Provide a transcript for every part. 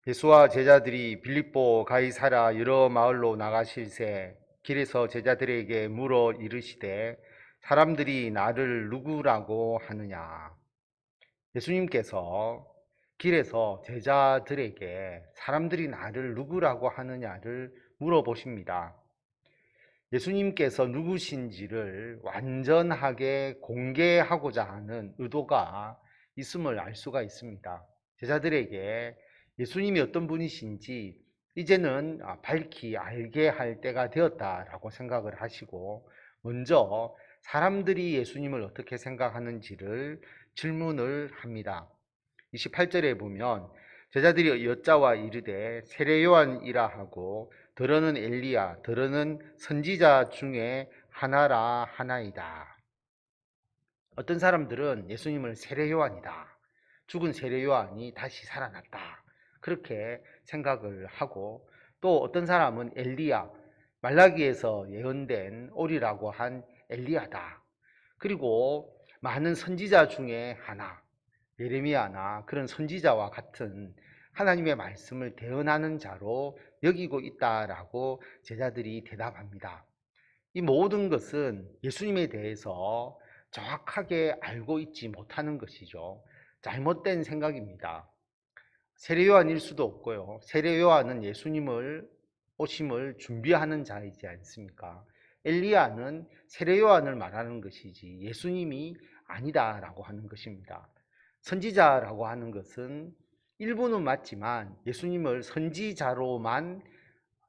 예수와 제자들이 빌립보 가이사랴 여러 마을로 나가실새 길에서 제자들에게 물어 이르시되 사람들이 나를 누구라고 하느냐. 예수님께서 길에서 제자들에게 사람들이 나를 누구라고 하느냐를 물어보십니다. 예수님께서 누구신지를 완전하게 공개하고자 하는 의도가 있음을 알 수가 있습니다. 제자들에게 예수님이 어떤 분이신지 이제는 밝히 알게 할 때가 되었다라고 생각을 하시고 먼저 사람들이 예수님을 어떻게 생각하는지를 질문을 합니다. 28절에 보면 제자들이 여짜와 이르되 세례 요한이라 하고 더러는 엘리야 더러는 선지자 중에 하나라 하나이다. 어떤 사람들은 예수님을 세례 요한이다, 죽은 세례 요한이 다시 살아났다, 그렇게 생각을 하고, 또 어떤 사람은 엘리야, 말라기에서 예언된 오리라고 한 엘리야다, 그리고 많은 선지자 중에 하나, 예레미야나 그런 선지자와 같은 하나님의 말씀을 대언하는 자로 여기고 있다라고 제자들이 대답합니다. 이 모든 것은 예수님에 대해서 정확하게 알고 있지 못하는 것이죠. 잘못된 생각입니다. 세례 요한일 수도 없고요. 세례 요한은 예수님을 오심을 준비하는 자이지 않습니까? 엘리야는 세례 요한을 말하는 것이지 예수님이 아니다라고 하는 것입니다. 선지자라고 하는 것은 일부는 맞지만 예수님을 선지자로만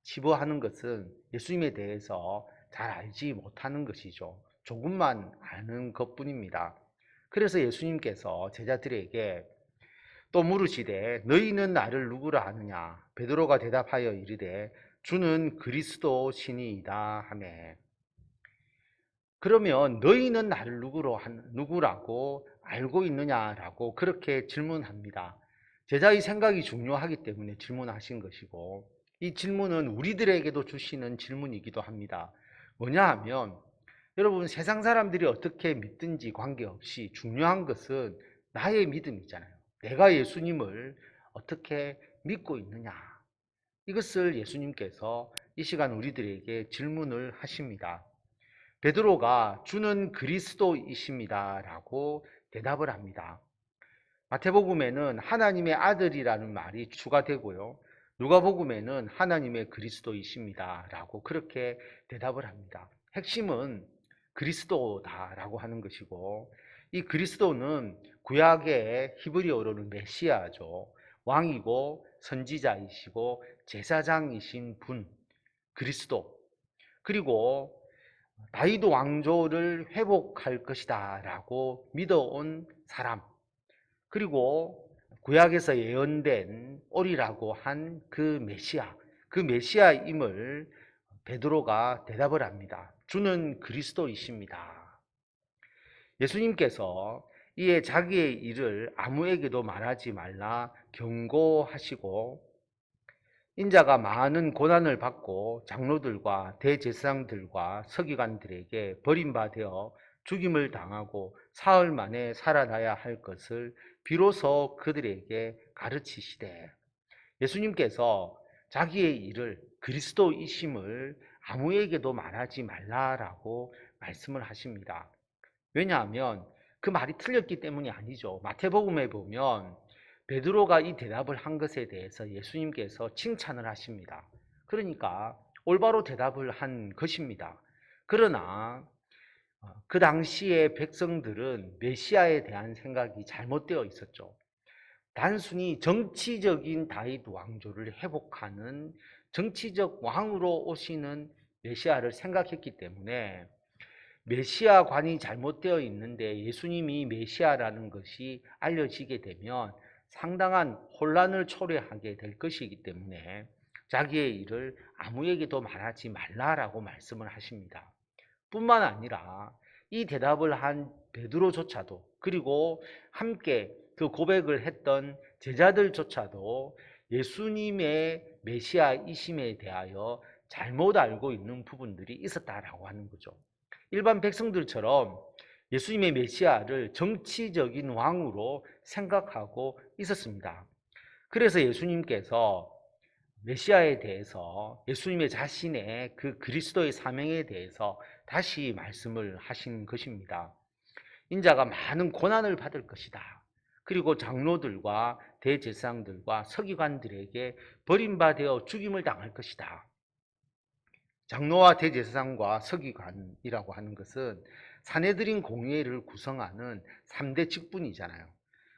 치부하는 것은 예수님에 대해서 잘 알지 못하는 것이죠. 조금만 아는 것뿐입니다. 그래서 예수님께서 제자들에게 또 물으시되 너희는 나를 누구라 하느냐. 베드로가 대답하여 이르되 주는 그리스도 신이이다 하매. 그러면 너희는 나를 누구라고 알고 있느냐라고 그렇게 질문합니다. 제자의 생각이 중요하기 때문에 질문하신 것이고, 이 질문은 우리들에게도 주시는 질문이기도 합니다. 뭐냐 하면, 여러분, 세상 사람들이 어떻게 믿든지 관계없이 중요한 것은 나의 믿음이잖아요. 내가 예수님을 어떻게 믿고 있느냐. 이것을 예수님께서 이 시간 우리들에게 질문을 하십니다. 베드로가 주는 그리스도이십니다 라고 대답을 합니다. 마태복음에는 하나님의 아들이라는 말이 추가되고요. 누가복음에는 하나님의 그리스도이십니다 라고 그렇게 대답을 합니다. 핵심은 그리스도다라고 하는 것이고, 이 그리스도는 구약의 히브리어로는 메시아죠. 왕이고 선지자이시고 제사장이신 분, 그리스도. 그리고 다윗 왕조를 회복할 것이다 라고 믿어온 사람, 그리고 구약에서 예언된 오리라고 한 그 메시아, 그 메시아임을 베드로가 대답을 합니다. 주는 그리스도이십니다. 예수님께서 이에 자기의 일을 아무에게도 말하지 말라 경고하시고, 인자가 많은 고난을 받고 장로들과 대제사장들과 서기관들에게 버림받아 죽임을 당하고 사흘 만에 살아나야 할 것을 비로소 그들에게 가르치시되, 예수님께서 자기의 일을 그리스도이심을 아무에게도 말하지 말라라고 말씀을 하십니다. 왜냐하면 그 말이 틀렸기 때문이 아니죠. 마태복음에 보면 베드로가 이 대답을 한 것에 대해서 예수님께서 칭찬을 하십니다. 그러니까 올바로 대답을 한 것입니다. 그러나 그 당시의 백성들은 메시아에 대한 생각이 잘못되어 있었죠. 단순히 정치적인 다윗 왕조를 회복하는 정치적 왕으로 오시는 메시아를 생각했기 때문에 메시아관이 잘못되어 있는데 예수님이 메시아라는 것이 알려지게 되면 상당한 혼란을 초래하게 될 것이기 때문에 자기의 일을 아무에게도 말하지 말라라고 말씀을 하십니다. 뿐만 아니라 이 대답을 한 베드로조차도, 그리고 함께 그 고백을 했던 제자들조차도 예수님의 메시아이심에 대하여 잘못 알고 있는 부분들이 있었다라고 하는 거죠. 일반 백성들처럼 예수님의 메시아를 정치적인 왕으로 생각하고 있었습니다. 그래서 예수님께서 메시아에 대해서 예수님의 자신의 그 그리스도의 사명에 대해서 다시 말씀을 하신 것입니다. 인자가 많은 고난을 받을 것이다. 그리고 장로들과 대제사장들과 서기관들에게 버림받아 죽임을 당할 것이다. 장로와 대제사장과 서기관이라고 하는 것은 사내들인 공회를 구성하는 3대 직분이잖아요.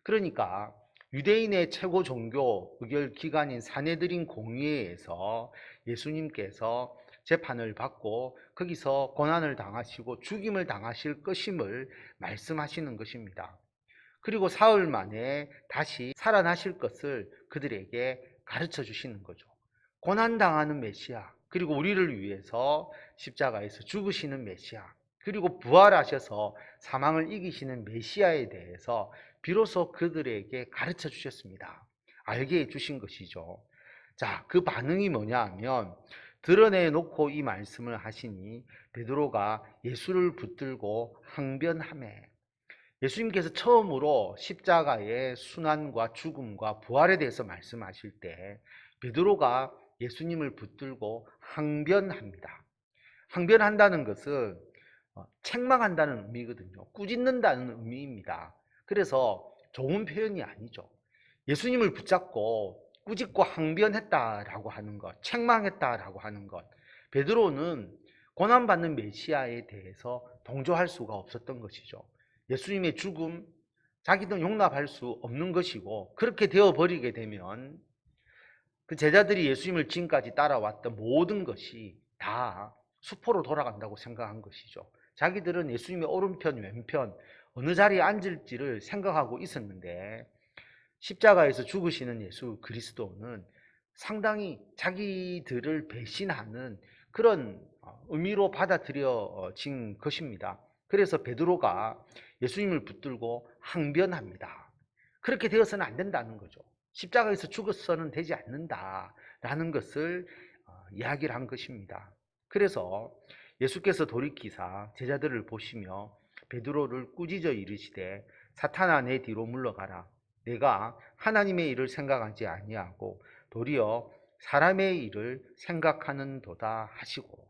그러니까 유대인의 최고 종교 의결 기관인 사내들인 공회에서 예수님께서 재판을 받고 거기서 고난을 당하시고 죽임을 당하실 것임을 말씀하시는 것입니다. 그리고 사흘 만에 다시 살아나실 것을 그들에게 가르쳐 주시는 거죠. 고난당하는 메시아, 그리고 우리를 위해서 십자가에서 죽으시는 메시아, 그리고 부활하셔서 사망을 이기시는 메시아에 대해서 비로소 그들에게 가르쳐 주셨습니다. 알게 해 주신 것이죠. 자, 그 반응이 뭐냐 하면 드러내놓고 이 말씀을 하시니 베드로가 예수를 붙들고 항변하매, 예수님께서 처음으로 십자가의 순환과 죽음과 부활에 대해서 말씀하실 때 베드로가 예수님을 붙들고 항변합니다. 항변한다는 것은 책망한다는 의미거든요. 꾸짖는다는 의미입니다. 그래서 좋은 표현이 아니죠. 예수님을 붙잡고 꾸짖고 항변했다라고 하는 것, 책망했다라고 하는 것, 베드로는 고난받는 메시아에 대해서 동조할 수가 없었던 것이죠. 예수님의 죽음, 자기도 용납할 수 없는 것이고, 그렇게 되어버리게 되면 그 제자들이 예수님을 지금까지 따라왔던 모든 것이 다 수포로 돌아간다고 생각한 것이죠. 자기들은 예수님의 오른편, 왼편, 어느 자리에 앉을지를 생각하고 있었는데, 십자가에서 죽으시는 예수 그리스도는 상당히 자기들을 배신하는 그런 의미로 받아들여진 것입니다. 그래서 베드로가 예수님을 붙들고 항변합니다. 그렇게 되어서는 안 된다는 거죠. 십자가에서 죽어서는 되지 않는다라는 것을 이야기를 한 것입니다. 그래서 예수께서 돌이키사 제자들을 보시며 베드로를 꾸짖어 이르시되 사탄아 내 뒤로 물러가라. 내가 하나님의 일을 생각하지 아니하고 도리어 사람의 일을 생각하는도다 하시고,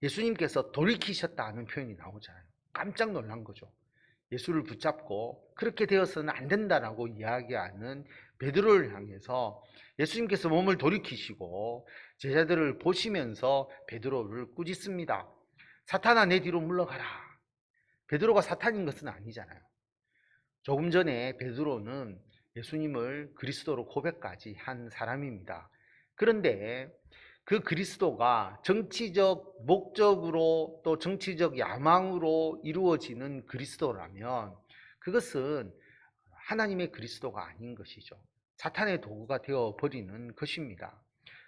예수님께서 돌이키셨다는 표현이 나오잖아요. 깜짝 놀란 거죠. 예수를 붙잡고 그렇게 되어서는 안 된다라고 이야기하는 베드로를 향해서 예수님께서 몸을 돌이키시고 제자들을 보시면서 베드로를 꾸짖습니다. 사탄아 내 뒤로 물러가라. 베드로가 사탄인 것은 아니잖아요. 조금 전에 베드로는 예수님을 그리스도로 고백까지 한 사람입니다. 그런데 그 그리스도가 정치적 목적으로 또 정치적 야망으로 이루어지는 그리스도라면 그것은 하나님의 그리스도가 아닌 것이죠. 사탄의 도구가 되어버리는 것입니다.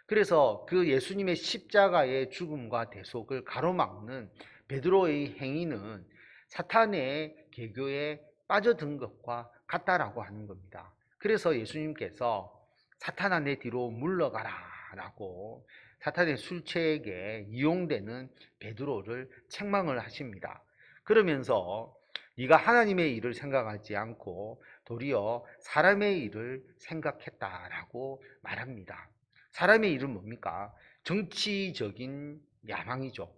그래서 그 예수님의 십자가의 죽음과 대속을 가로막는 베드로의 행위는 사탄의 계교에 빠져든 것과 같다라고 하는 겁니다. 그래서 예수님께서 사탄아 내 뒤로 물러가라 라고 사탄의 술책에 이용되는 베드로를 책망을 하십니다. 그러면서 네가 하나님의 일을 생각하지 않고 도리어 사람의 일을 생각했다라고 말합니다. 사람의 일은 뭡니까? 정치적인 야망이죠.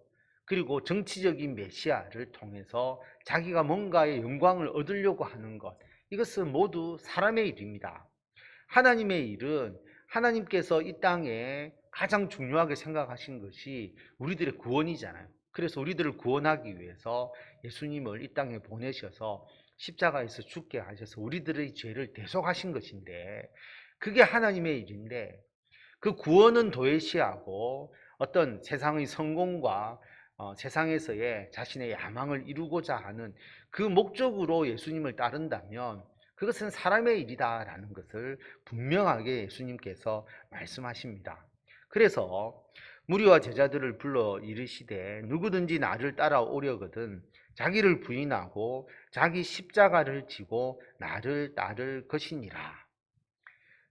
그리고 정치적인 메시아를 통해서 자기가 뭔가의 영광을 얻으려고 하는 것, 이것은 모두 사람의 일입니다. 하나님의 일은 하나님께서 이 땅에 가장 중요하게 생각하신 것이 우리들의 구원이잖아요. 그래서 우리들을 구원하기 위해서 예수님을 이 땅에 보내셔서 십자가에서 죽게 하셔서 우리들의 죄를 대속하신 것인데, 그게 하나님의 일인데, 그 구원은 도외시하고 어떤 세상의 성공과 세상에서의 자신의 야망을 이루고자 하는 그 목적으로 예수님을 따른다면 그것은 사람의 일이다라는 것을 분명하게 예수님께서 말씀하십니다. 그래서 무리와 제자들을 불러 이르시되 누구든지 나를 따라오려거든 자기를 부인하고 자기 십자가를 지고 나를 따를 것이니라.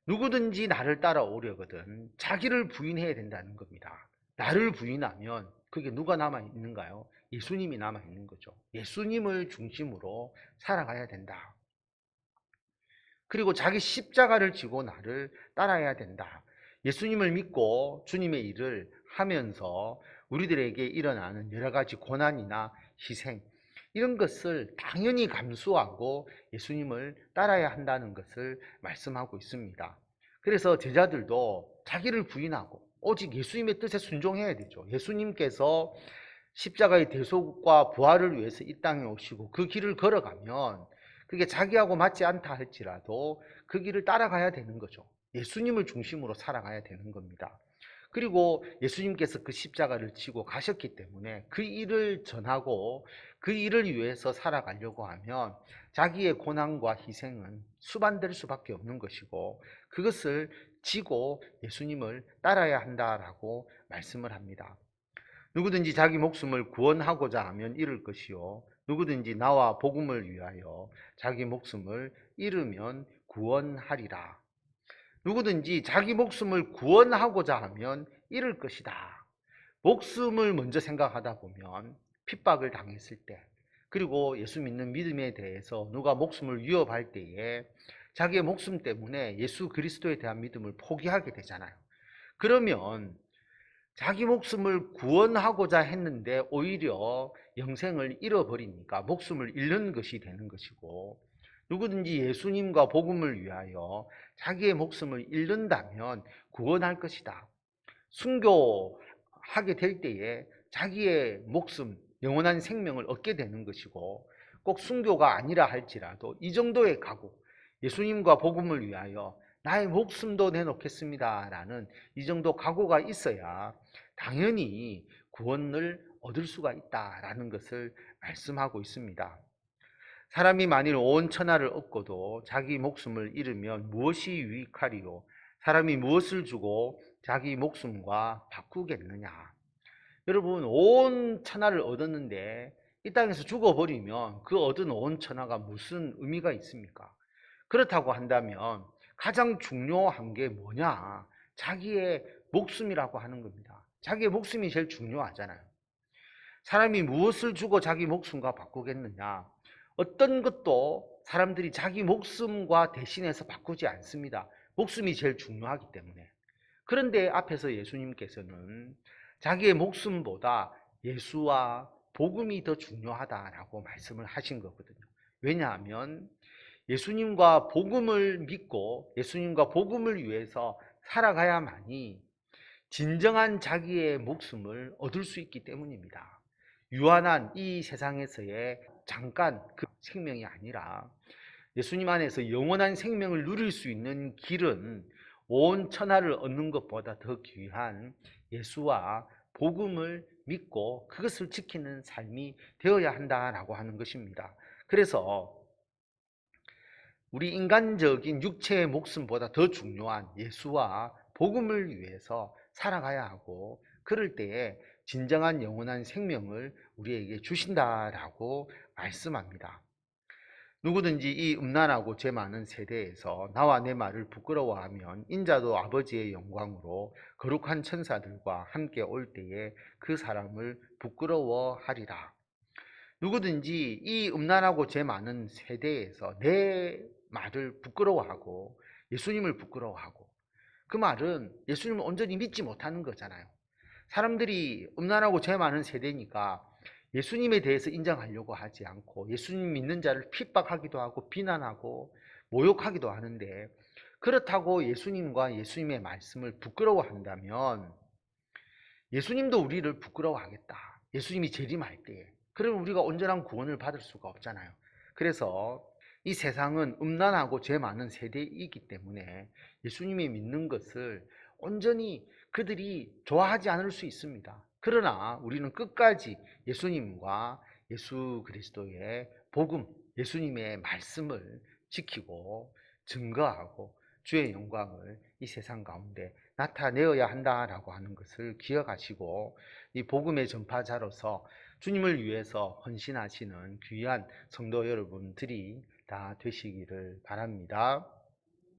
누구든지 나를 따라오려거든 자기를 부인해야 된다는 겁니다. 나를 부인하면 그게 누가 남아있는가요? 예수님이 남아있는 거죠. 예수님을 중심으로 살아가야 된다. 그리고 자기 십자가를 지고 나를 따라야 된다. 예수님을 믿고 주님의 일을 하면서 우리들에게 일어나는 여러 가지 고난이나 희생, 이런 것을 당연히 감수하고 예수님을 따라야 한다는 것을 말씀하고 있습니다. 그래서 제자들도 자기를 부인하고 오직 예수님의 뜻에 순종해야 되죠. 예수님께서 십자가의 대속과 부활을 위해서 이 땅에 오시고 그 길을 걸어가면 그게 자기하고 맞지 않다 할지라도 그 길을 따라가야 되는 거죠. 예수님을 중심으로 살아가야 되는 겁니다. 그리고 예수님께서 그 십자가를 지고 가셨기 때문에 그 일을 전하고 그 일을 위해서 살아가려고 하면 자기의 고난과 희생은 수반될 수밖에 없는 것이고 그것을 지고 예수님을 따라야 한다라고 말씀을 합니다. 누구든지 자기 목숨을 구원하고자 하면 잃을 것이요 누구든지 나와 복음을 위하여 자기 목숨을 잃으면 구원하리라. 누구든지 자기 목숨을 구원하고자 하면 잃을 것이다. 목숨을 먼저 생각하다 보면 핍박을 당했을 때, 그리고 예수 믿는 믿음에 대해서 누가 목숨을 위협할 때에 자기의 목숨 때문에 예수 그리스도에 대한 믿음을 포기하게 되잖아요. 그러면 자기 목숨을 구원하고자 했는데 오히려 영생을 잃어버리니까 목숨을 잃는 것이 되는 것이고, 누구든지 예수님과 복음을 위하여 자기의 목숨을 잃는다면 구원할 것이다. 순교하게 될 때에 자기의 목숨, 영원한 생명을 얻게 되는 것이고, 꼭 순교가 아니라 할지라도 이 정도의 각오, 예수님과 복음을 위하여 나의 목숨도 내놓겠습니다 라는 이 정도 각오가 있어야 당연히 구원을 얻을 수가 있다라는 것을 말씀하고 있습니다. 사람이 만일 온 천하를 얻고도 자기 목숨을 잃으면 무엇이 유익하리요? 사람이 무엇을 주고 자기 목숨과 바꾸겠느냐? 여러분, 온 천하를 얻었는데 이 땅에서 죽어버리면 그 얻은 온 천하가 무슨 의미가 있습니까? 그렇다고 한다면 가장 중요한 게 뭐냐? 자기의 목숨이라고 하는 겁니다. 자기의 목숨이 제일 중요하잖아요. 사람이 무엇을 주고 자기 목숨과 바꾸겠느냐? 어떤 것도 사람들이 자기 목숨과 대신해서 바꾸지 않습니다. 목숨이 제일 중요하기 때문에. 그런데 앞에서 예수님께서는 자기의 목숨보다 예수와 복음이 더 중요하다라고 말씀을 하신 거거든요. 왜냐하면 예수님과 복음을 믿고 예수님과 복음을 위해서 살아가야만이 진정한 자기의 목숨을 얻을 수 있기 때문입니다. 유한한 이 세상에서의 잠깐 그 생명이 아니라 예수님 안에서 영원한 생명을 누릴 수 있는 길은 온 천하를 얻는 것보다 더 귀한 예수와 복음을 믿고 그것을 지키는 삶이 되어야 한다라고 하는 것입니다. 그래서 우리 인간적인 육체의 목숨보다 더 중요한 예수와 복음을 위해서 살아가야 하고, 그럴 때에 진정한 영원한 생명을 우리에게 주신다라고 말씀합니다. 누구든지 이 음란하고 죄 많은 세대에서 나와 내 말을 부끄러워하면 인자도 아버지의 영광으로 거룩한 천사들과 함께 올 때에 그 사람을 부끄러워하리라. 누구든지 이 음란하고 죄 많은 세대에서 내 말을 부끄러워하고 예수님을 부끄러워하고, 그 말은 예수님을 온전히 믿지 못하는 거잖아요. 사람들이 음란하고 죄 많은 세대니까 예수님에 대해서 인정하려고 하지 않고 예수님 믿는 자를 핍박하기도 하고 비난하고 모욕하기도 하는데, 그렇다고 예수님과 예수님의 말씀을 부끄러워한다면 예수님도 우리를 부끄러워하겠다. 예수님이 재림할 때에. 그러면 우리가 온전한 구원을 받을 수가 없잖아요. 그래서 이 세상은 음란하고 죄 많은 세대이기 때문에 예수님이 믿는 것을 온전히 그들이 좋아하지 않을 수 있습니다. 그러나 우리는 끝까지 예수님과 예수 그리스도의 복음, 예수님의 말씀을 지키고 증거하고 주의 영광을 이 세상 가운데 나타내어야 한다라고 하는 것을 기억하시고, 이 복음의 전파자로서 주님을 위해서 헌신하시는 귀한 성도 여러분들이 다 되시기를 바랍니다.